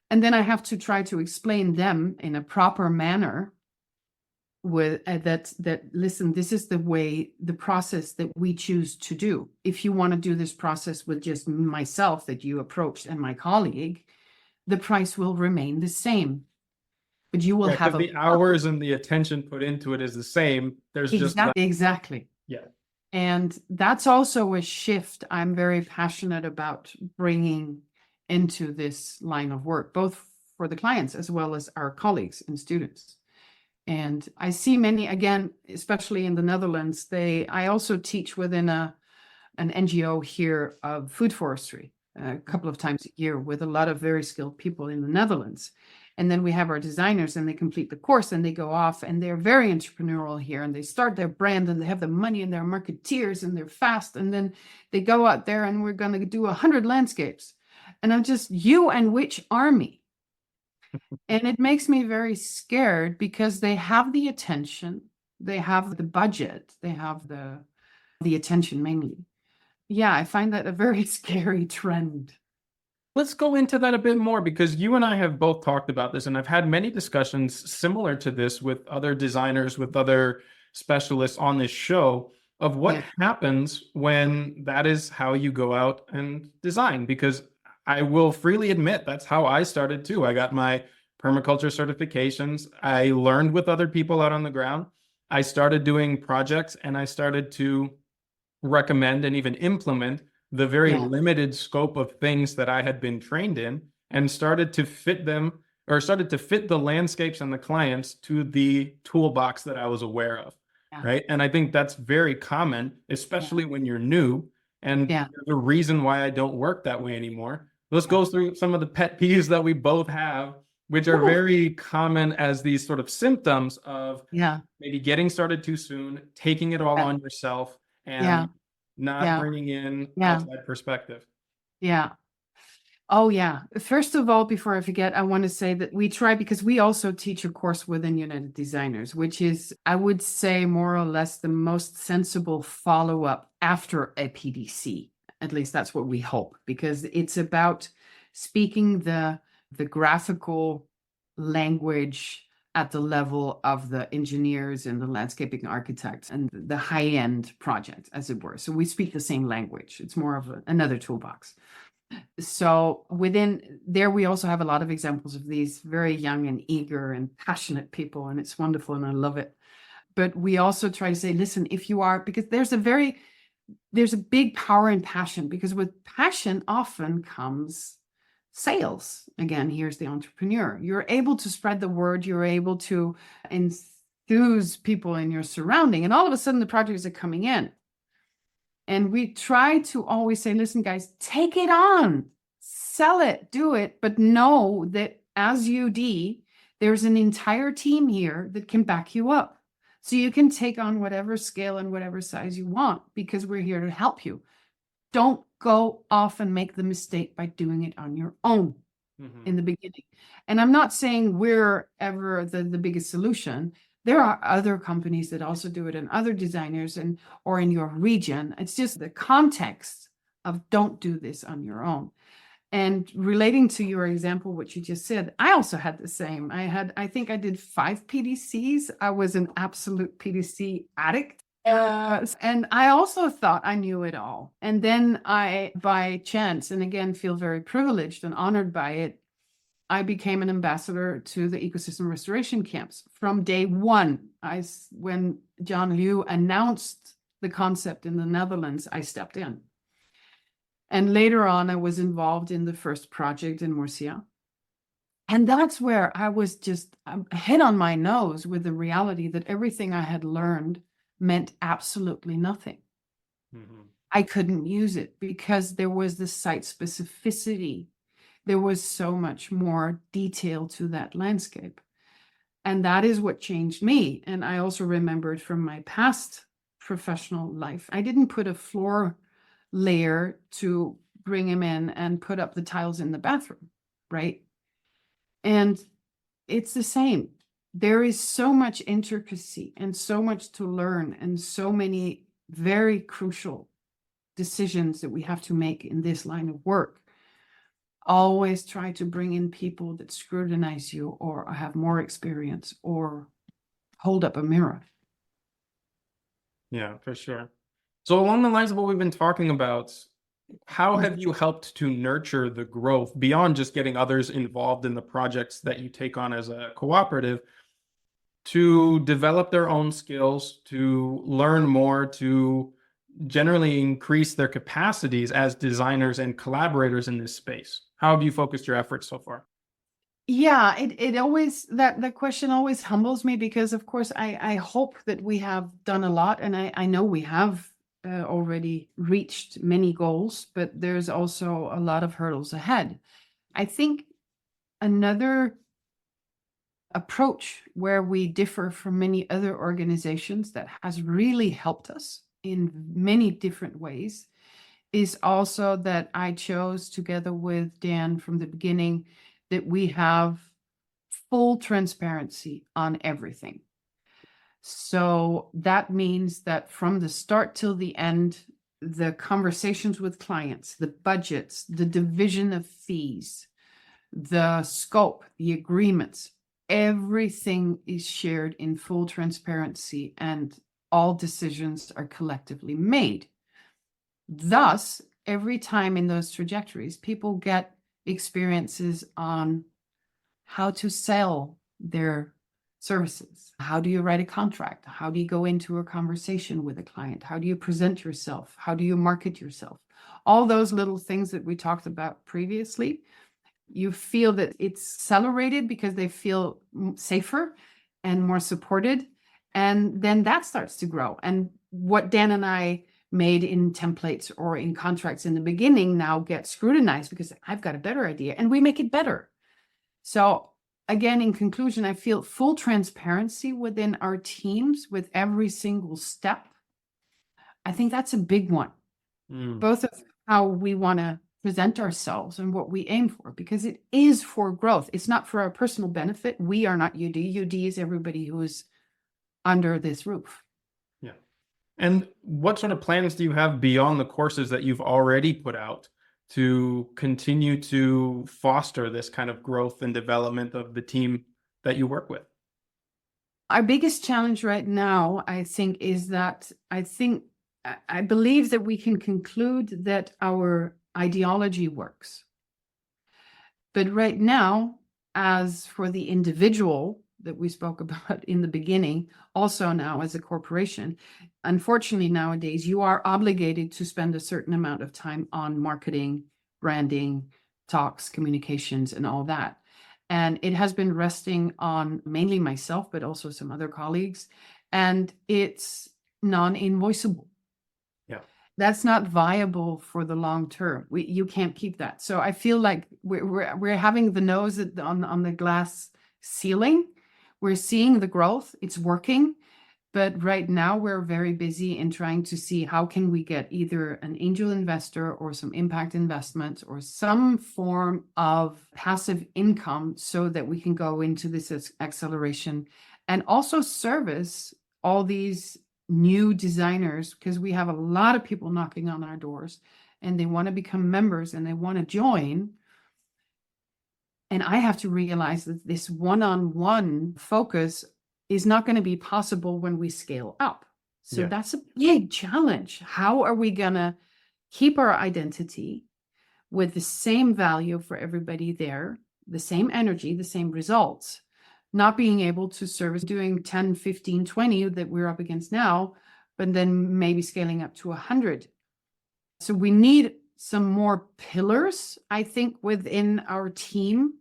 Speaker 2: And then I have to try to explain them in a proper manner with that listen, this is the process that we choose to do. If you want to do this process with just myself that you approached and my colleague, the price will remain the same. But you will have
Speaker 1: the hours and the attention put into it is the same. There's
Speaker 2: exactly.
Speaker 1: Yeah.
Speaker 2: And that's also a shift I'm very passionate about bringing into this line of work, both for the clients as well as our colleagues and students. And I see many, again, especially in the Netherlands, I also teach within an NGO here of food forestry a couple of times a year with a lot of very skilled people in the Netherlands. And then we have our designers, and they complete the course and they go off, and they're very entrepreneurial here, and they start their brand, and they have the money, and they're marketeers, and they're fast. And then they go out there, and we're going to do 100 landscapes. And I'm just, you and which army? And it makes me very scared, because they have the attention, they have the budget, they have the attention mainly. Yeah, I find that a very scary trend.
Speaker 1: Let's go into that a bit more, because you and I have both talked about this, and I've had many discussions similar to this with other designers, with other specialists on this show, of what happens when that is how you go out and design. Because I will freely admit that's how I started too. I got my permaculture certifications. I learned with other people out on the ground. I started doing projects, and I started to recommend and even implement the very limited scope of things that I had been trained in, and started to fit the landscapes and the clients to the toolbox that I was aware of. Right. And I think that's very common, especially when you're new. And there's a reason why I don't work that way anymore. Let's go through some of the pet peeves that we both have, which are very common as these sort of symptoms of maybe getting started too soon, taking it all on yourself, and not bringing in outside perspective.
Speaker 2: Yeah. Oh, yeah. First of all, before I forget, I want to say that we try, because we also teach a course within United Designers, which is, I would say, more or less the most sensible follow-up after a PDC. At least that's what we hope, because it's about speaking the graphical language at the level of the engineers and the landscaping architects and the high-end project, as it were. So we speak the same language. It's more of another toolbox. So within there, we also have a lot of examples of these very young and eager and passionate people, and it's wonderful, and I love it. But we also try to say, listen, if you are, because there's a big power in passion, because with passion often comes sales. Again, here's the entrepreneur. You're able to spread the word. You're able to enthuse people in your surrounding. And all of a sudden the projects are coming in. And we try to always say, listen, guys, take it on, sell it, do it, but know that as UD, there's an entire team here that can back you up. So you can take on whatever scale and whatever size you want, because we're here to help you. Don't go off and make the mistake by doing it on your own in the beginning. And I'm not saying we're ever the biggest solution. There are other companies that also do it, and other designers or in your region. It's just the context of don't do this on your own. And relating to your example, what you just said, I also had the same. I think I did 5 PDCs. I was an absolute PDC addict. And I also thought I knew it all. And then by chance, and again, feel very privileged and honored by it, I became an ambassador to the ecosystem restoration camps from day one. When John Liu announced the concept in the Netherlands, I stepped in. And later on, I was involved in the first project in Murcia. And that's where I was just head on my nose with the reality that everything I had learned meant absolutely nothing. I couldn't use it because there was the site specificity. There was so much more detail to that landscape. And that is what changed me. And I also remembered from my past professional life, I didn't put a floor layer to bring him in and put up the tiles in the bathroom, right? And it's the same. There is so much intricacy and so much to learn and so many very crucial decisions that we have to make in this line of work. Always try to bring in people that scrutinize you or have more experience or hold up a mirror.
Speaker 1: Yeah, for sure. So along the lines of what we've been talking about, how have you helped to nurture the growth beyond just getting others involved in the projects that you take on as a cooperative to develop their own skills, to learn more, to generally increase their capacities as designers and collaborators in this space? How have you focused your efforts so far?
Speaker 2: Yeah, it always, that question always humbles me, because of course I hope that we have done a lot, and I know we have already reached many goals, but there's also a lot of hurdles ahead. I think another approach where we differ from many other organizations that has really helped us in many different ways is also that I chose, together with Dan from the beginning, that we have full transparency on everything. So that means that from the start till the end, the conversations with clients, the budgets, the division of fees, the scope, the agreements, everything is shared in full transparency, and all decisions are collectively made. Thus, every time in those trajectories, people get experiences on how to sell their services. How do you write a contract? How do you go into a conversation with a client? How do you present yourself? How do you market yourself? All those little things that we talked about previously, you feel that it's accelerated because they feel safer and more supported. And then that starts to grow. And what Dan and I made in templates or in contracts in the beginning now get scrutinized because I've got a better idea and we make it better. So again, in conclusion, I feel full transparency within our teams with every single step. I think that's a big one, both of how we want to present ourselves and what we aim for, because it is for growth. It's not for our personal benefit. We are not UD. UD is everybody who is under this roof.
Speaker 1: Yeah. And what sort of plans do you have beyond the courses that you've already put out to continue to foster this kind of growth and development of the team that you work with?
Speaker 2: Our biggest challenge right now, I think, is that I believe that we can conclude that our ideology works. But right now, as for the individual that we spoke about in the beginning, also now as a corporation, unfortunately nowadays you are obligated to spend a certain amount of time on marketing, branding, talks, communications, and all that. And it has been resting on mainly myself, but also some other colleagues. And it's non-invoiceable.
Speaker 1: Yeah.
Speaker 2: That's not viable for the long term. You can't keep that. So I feel like we're having the nose on the glass ceiling. We're seeing the growth. It's working. But right now we're very busy in trying to see how can we get either an angel investor or some impact investment or some form of passive income so that we can go into this acceleration and also service all these new designers, because we have a lot of people knocking on our doors and they want to become members and they want to join. And I have to realize that this one-on-one focus is not going to be possible when we scale up. So that's a big challenge. How are we going to keep our identity with the same value for everybody there, the same energy, the same results, not being able to service doing 10, 15, 20 that we're up against now, but then maybe scaling up to 100. So we need some more pillars, I think, within our team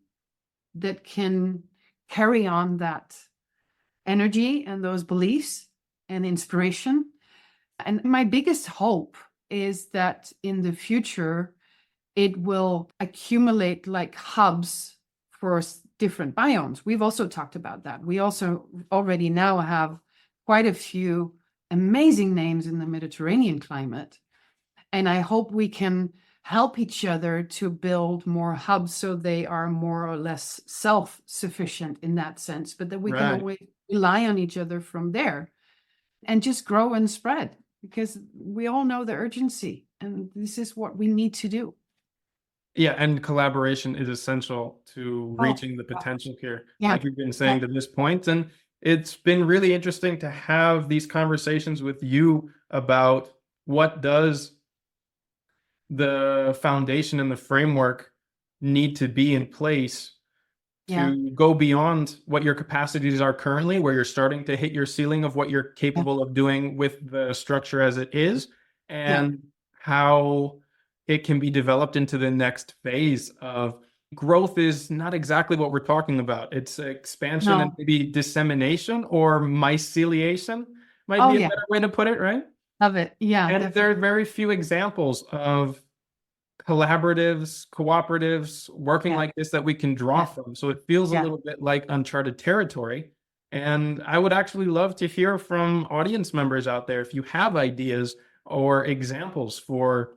Speaker 2: that can carry on that energy and those beliefs and inspiration. And my biggest hope is that in the future, it will accumulate like hubs for different biomes. We've also talked about that. We also already now have quite a few amazing names in the Mediterranean climate. And I hope we can help each other to build more hubs so they are more or less self-sufficient in that sense, but that we can always rely on each other from there and just grow and spread, because we all know the urgency and this is what we need to do.
Speaker 1: Yeah, and collaboration is essential to reaching the potential here, like you've been saying to this point. And it's been really interesting to have these conversations with you about what does the foundation and the framework need to be in place to go beyond what your capacities are currently, where you're starting to hit your ceiling of what you're capable of doing with the structure as it is, and how it can be developed into the next phase of growth. Is not exactly what we're talking about. It's expansion and maybe dissemination or myceliation might be a better way to put it, right?
Speaker 2: Love it. Yeah.
Speaker 1: And
Speaker 2: definitely.
Speaker 1: there are very few examples of collaboratives, cooperatives working like this that we can draw from. So it feels a little bit like uncharted territory. And I would actually love to hear from audience members out there if you have ideas or examples for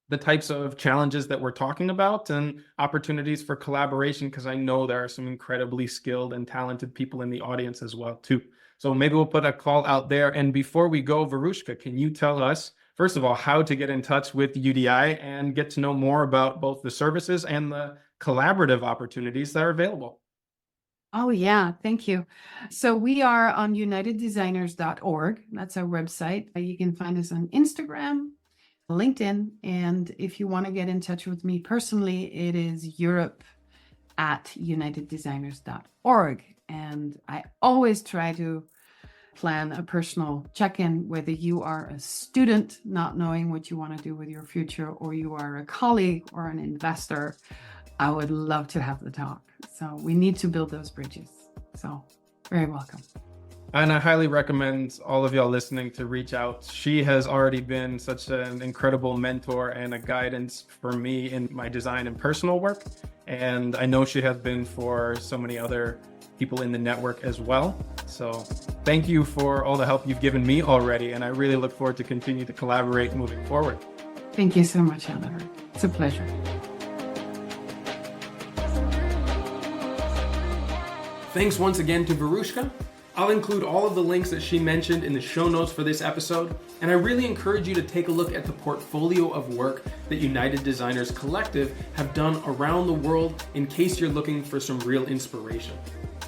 Speaker 1: the types of challenges that we're talking about and opportunities for collaboration, because I know there are some incredibly skilled and talented people in the audience as well too. So maybe we'll put a call out there. And before we go, Weruschca, can you tell us, first of all, how to get in touch with UDI and get to know more about both the services and the collaborative opportunities that are available?
Speaker 2: Oh, yeah. Thank you. So we are on uniteddesigners.org. That's our website. You can find us on Instagram, LinkedIn. And if you want to get in touch with me personally, it is europe@uniteddesigners.org. And I always try to plan a personal check-in, whether you are a student not knowing what you want to do with your future, or you are a colleague or an investor. I would love to have the talk. So we need to build those bridges. So very welcome.
Speaker 1: And I highly recommend all of y'all listening to reach out. She has already been such an incredible mentor and a guidance for me in my design and personal work. And I know she has been for so many other people in the network as well. So thank you for all the help you've given me already. And I really look forward to continue to collaborate moving forward.
Speaker 2: Thank you so much, Oliver. It's a pleasure.
Speaker 1: Thanks once again to Weruschca. I'll include all of the links that she mentioned in the show notes for this episode, and I really encourage you to take a look at the portfolio of work that United Designers Collective have done around the world in case you're looking for some real inspiration.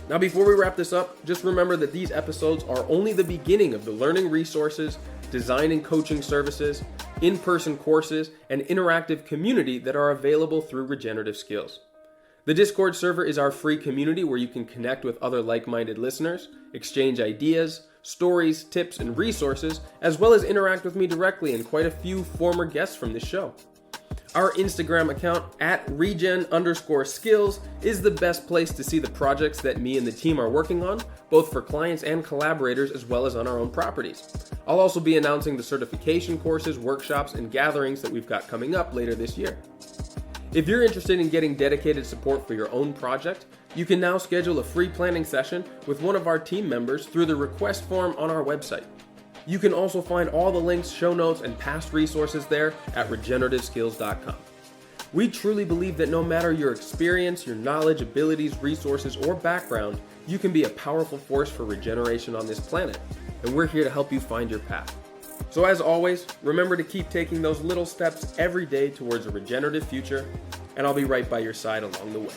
Speaker 1: Now, before we wrap this up, just remember that these episodes are only the beginning of the learning resources, design and coaching services, in-person courses, and interactive community that are available through Regenerative Skills. The Discord server is our free community where you can connect with other like-minded listeners, exchange ideas, stories, tips, and resources, as well as interact with me directly and quite a few former guests from this show. Our Instagram account @regen_skills is the best place to see the projects that me and the team are working on, both for clients and collaborators as well as on our own properties. I'll also be announcing the certification courses, workshops, and gatherings that we've got coming up later this year. If you're interested in getting dedicated support for your own project, you can now schedule a free planning session with one of our team members through the request form on our website. You can also find all the links, show notes, and past resources there at regenerativeskills.com. We truly believe that no matter your experience, your knowledge, abilities, resources, or background, you can be a powerful force for regeneration on this planet, and we're here to help you find your path. So as always, remember to keep taking those little steps every day towards a regenerative future, and I'll be right by your side along the way.